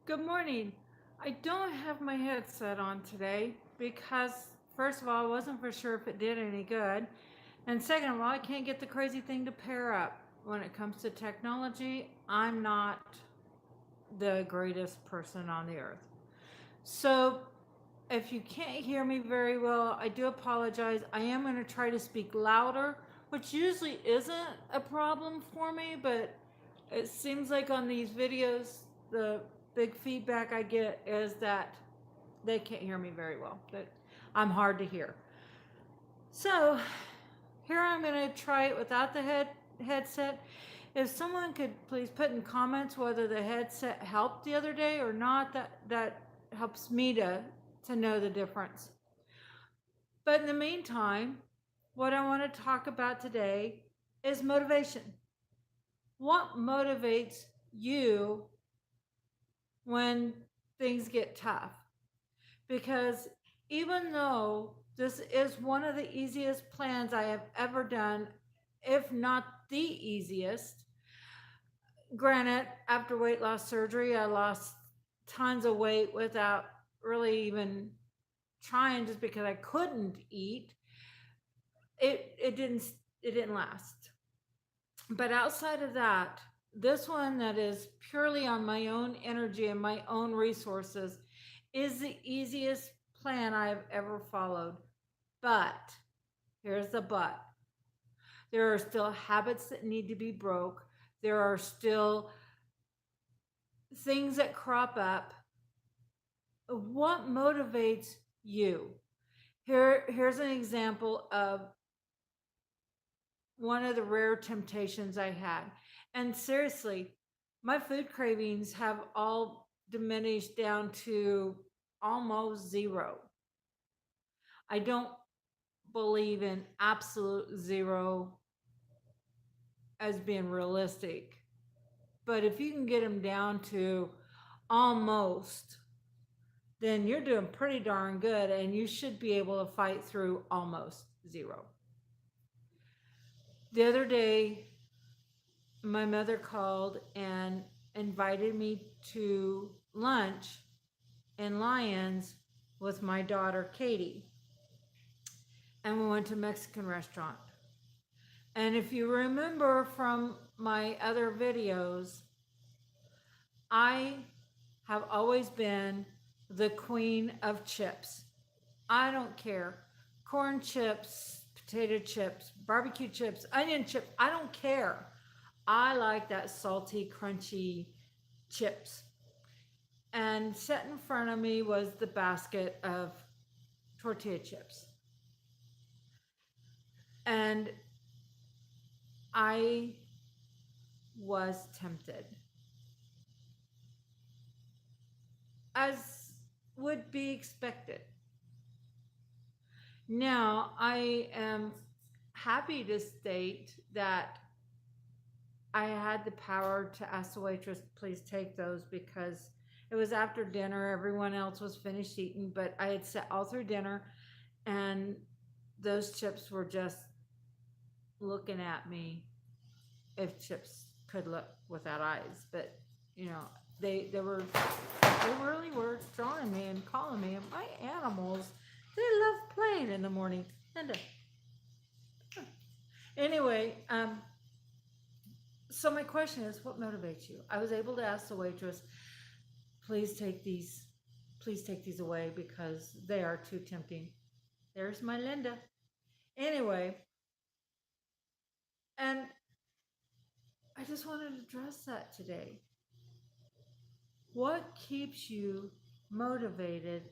Good morning. I don't have my headset on today because, first of all, I wasn't for sure if it did any good. And second of all, I can't get the crazy thing to pair up. When it comes to technology, I'm not the greatest person on the earth. So, if you can't hear me very well, I do apologize. I am going to try to speak louder, which usually isn't a problem for me, but it seems like on these videos, the big feedback I get is that they can't hear me very well, that I'm hard to hear. So here I'm going to try it without the headset. If someone could please put in comments whether the headset helped the other day or not, that helps me to know the difference. But in the meantime, what I want to talk about today is motivation. What motivates you when things get tough? Because even though this is one of the easiest plans I have ever done, if not the easiest, granted, after weight loss surgery, I lost tons of weight without really even trying, just because I couldn't eat. It didn't last. But outside of that, this one that is purely on my own energy and my own resources is the easiest plan I've ever followed. But here's the but. There are still habits that need to be broke. There are still things that crop up. What motivates you? Here's an example of one of the rare temptations I had. And seriously, my food cravings have all diminished down to almost zero. I don't believe in absolute zero as being realistic. But if you can get them down to almost, then you're doing pretty darn good, and you should be able to fight through almost zero. The other day, my mother called and invited me to lunch in Lyons with my daughter Katie. And we went to a Mexican restaurant. And if you remember from my other videos, I have always been the queen of chips. I don't care. Corn chips, potato chips, barbecue chips, onion chips, I don't care. I like that salty, crunchy chips. And set in front of me was the basket of tortilla chips. And I was tempted, as would be expected. Now, I am happy to state that I had the power to ask the waitress, please take those, because it was after dinner. Everyone else was finished eating, but I had sat all through dinner, and those chips were just looking at me, if chips could look without eyes. But, you know, they really were drawing me and calling me. And my animals, they love playing in the morning. And anyway, so my question is, what motivates you? I was able to ask the waitress, please take these, please take these away because they are too tempting. There's my Linda. Anyway, and I just wanted to address that today. What keeps you motivated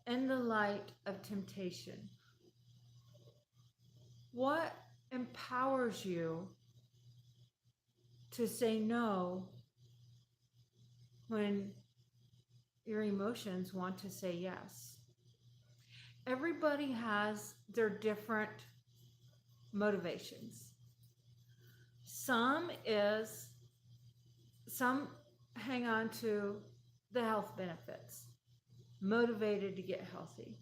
in the light of temptation? What empowers you to say no when your emotions want to say yes? Everybody has their different motivations. Some hang on to the health benefits, motivated to get healthy,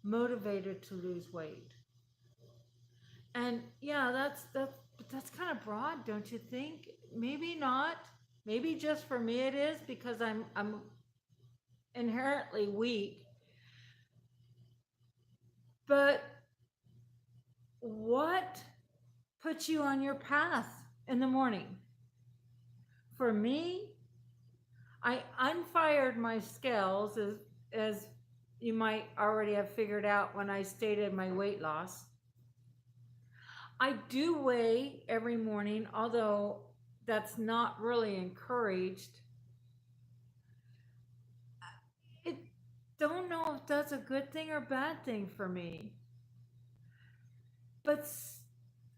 motivated to lose weight. And yeah, that's kind of broad, don't you think? Maybe not. Maybe just for me it is because I'm inherently weak. But what puts you on your path in the morning? For me, I unfired my scales as you might already have figured out when I stated my weight loss. I do weigh every morning, although that's not really encouraged. I don't know if that's a good thing or bad thing for me, but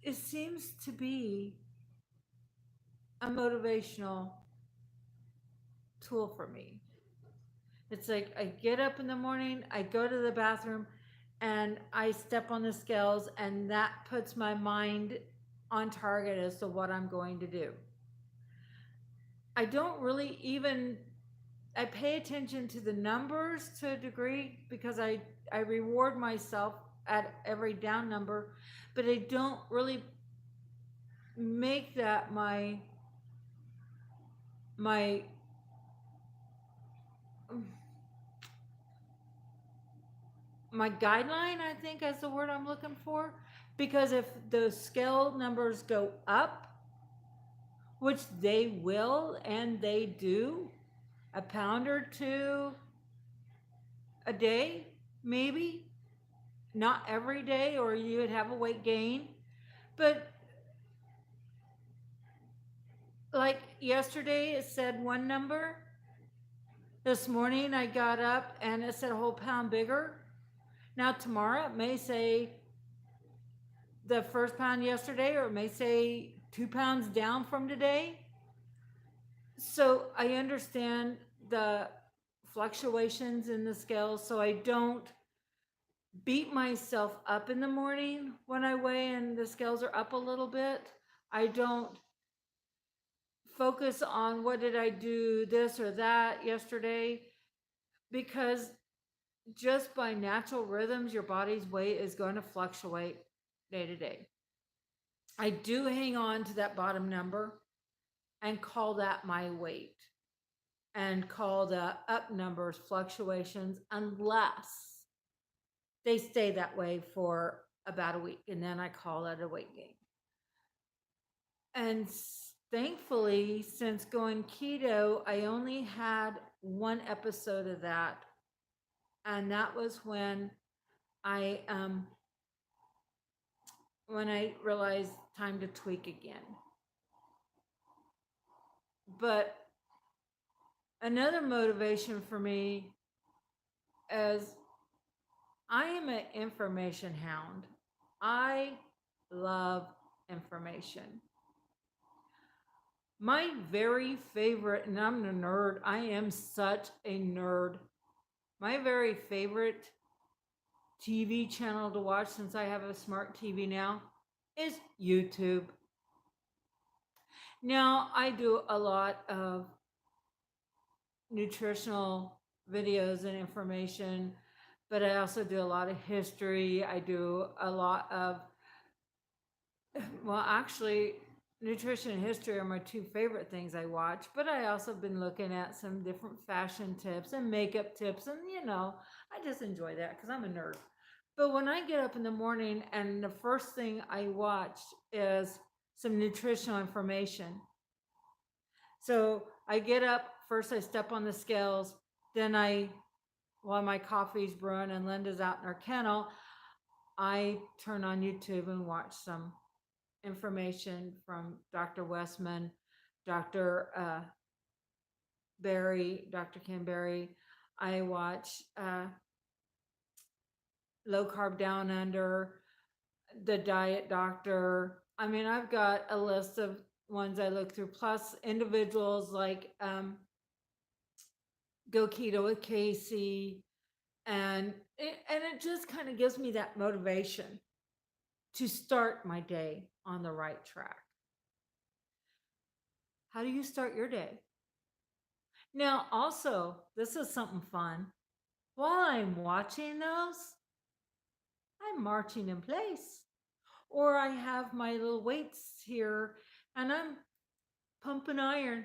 it seems to be a motivational tool for me. It's like I get up in the morning, I go to the bathroom, and I step on the scales, and that puts my mind on target as to what I'm going to do. I don't really even I pay attention to the numbers to a degree because I reward myself at every down number, but I don't really make that my my guideline, I think is the word I'm looking for, because if the scale numbers go up, which they will and they do, a pound or two a day, maybe, not every day, or you would have a weight gain. But like yesterday, it said one number. This morning, I got up and it said a whole pound bigger. Now, tomorrow, it may say the first pound yesterday, or it may say 2 pounds down from today. So I understand the fluctuations in the scales, so I don't beat myself up in the morning when I weigh and the scales are up a little bit. I don't focus on what did I do this or that yesterday, because just by natural rhythms, your body's weight is going to fluctuate day to day. I do hang on to that bottom number and call that my weight and call the up numbers fluctuations unless they stay that way for about a week, and then I call it a weight gain. And thankfully, since going keto, I only had one episode of that, and that was I when I realized time to tweak again. But another motivation for me is I am an information hound. I love information. My very favorite, and I'm a nerd, I am such a nerd. My very favorite TV channel to watch, since I have a smart TV now, is YouTube. Now, I do a lot of nutritional videos and information, but I also do a lot of history. I do a lot of, well, actually, nutrition and history are my two favorite things I watch, but I also been looking at some different fashion tips and makeup tips, and I just enjoy that because I'm a nerd. But when I get up in the morning and the first thing I watch is some nutritional information. So I get up, first I step on the scales, then while my coffee's brewing and Linda's out in her kennel, I turn on YouTube and watch some information from Dr. Westman, Dr. Barry, Dr. Ken Berry. I watch Low Carb Down Under, the Diet Doctor. I mean, I've got a list of ones I look through, plus individuals like Go Keto with Casey, and it just kind of gives me that motivation to start my day on the right track. How do you start your day? Now, also, this is something fun. While I'm watching those, I'm marching in place. Or I have my little weights here and I'm pumping iron.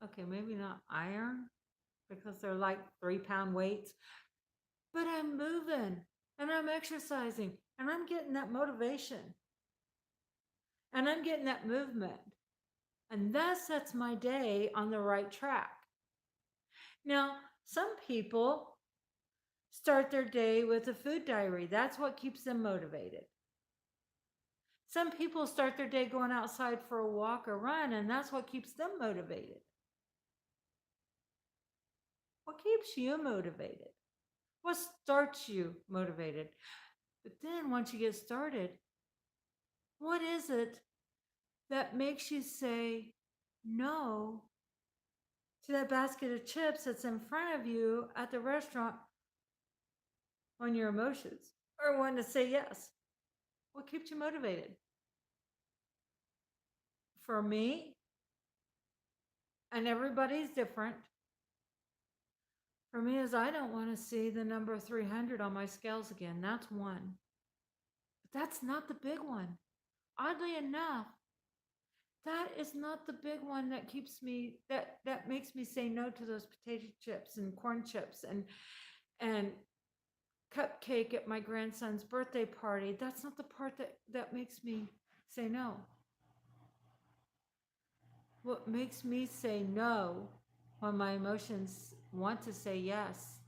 Okay, maybe not iron because they're like 3 pound weights, but I'm moving and I'm exercising and I'm getting that motivation and I'm getting that movement. And that sets my day on the right track. Now, some people start their day with a food diary. That's what keeps them motivated. Some people start their day going outside for a walk or run, and that's what keeps them motivated. What keeps you motivated? What starts you motivated? But then once you get started, what is it that makes you say no to that basket of chips that's in front of you at the restaurant on your emotions or want to say yes? What keeps you motivated? For me, and everybody's different, for me is I don't want to see the number 300 on my scales again. That's one. But that's not the big one. Oddly enough, that is not the big one that keeps me that makes me say no to those potato chips and corn chips and cupcake at my grandson's birthday party. That's not the part that makes me say no. What makes me say no when my emotions want to say yes?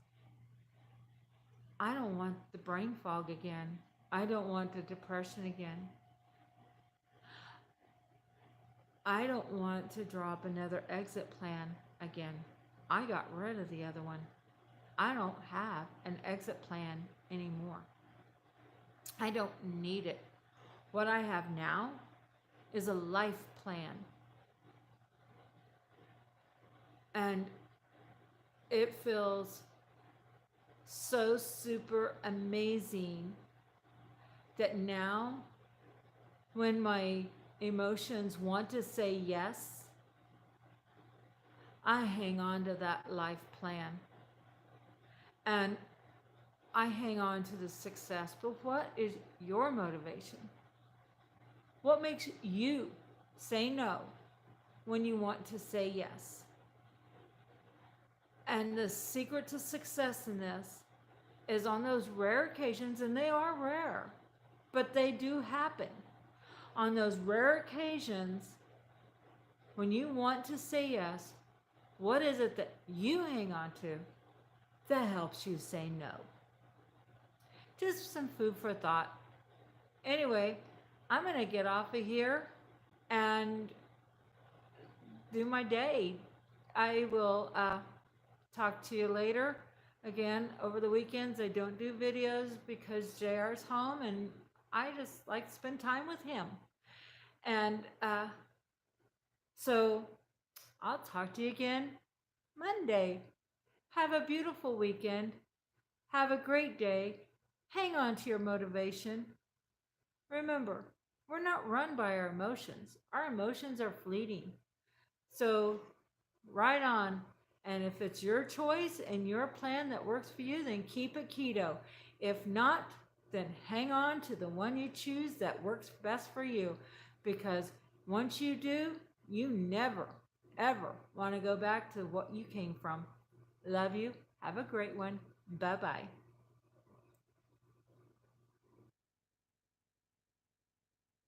I don't want the brain fog again. I don't want the depression again. I don't want to draw up another exit plan again. I got rid of the other one. I don't have an exit plan anymore. I don't need it. What I have now is a life plan. And it feels so super amazing that now, when my emotions want to say yes, I hang on to that life plan. And I hang on to the success. But what is your motivation? What makes you say no when you want to say yes? And the secret to success in this is on those rare occasions, and they are rare, but they do happen. On those rare occasions, when you want to say yes, what is it that you hang on to that helps you say no? Just some food for thought. Anyway, I'm going to get off of here and do my day. I will talk to you later. Again, over the weekends, I don't do videos because JR's home and I just like to spend time with him. And so I'll talk to you again Monday. Have a beautiful weekend. Have a great day. Hang on to your motivation. Remember, we're not run by our emotions. Our emotions are fleeting. So, right on. And if it's your choice and your plan that works for you, then keep it keto. If not, then hang on to the one you choose that works best for you. Because once you do, you never, ever want to go back to what you came from. Love you. Have a great one. Bye bye.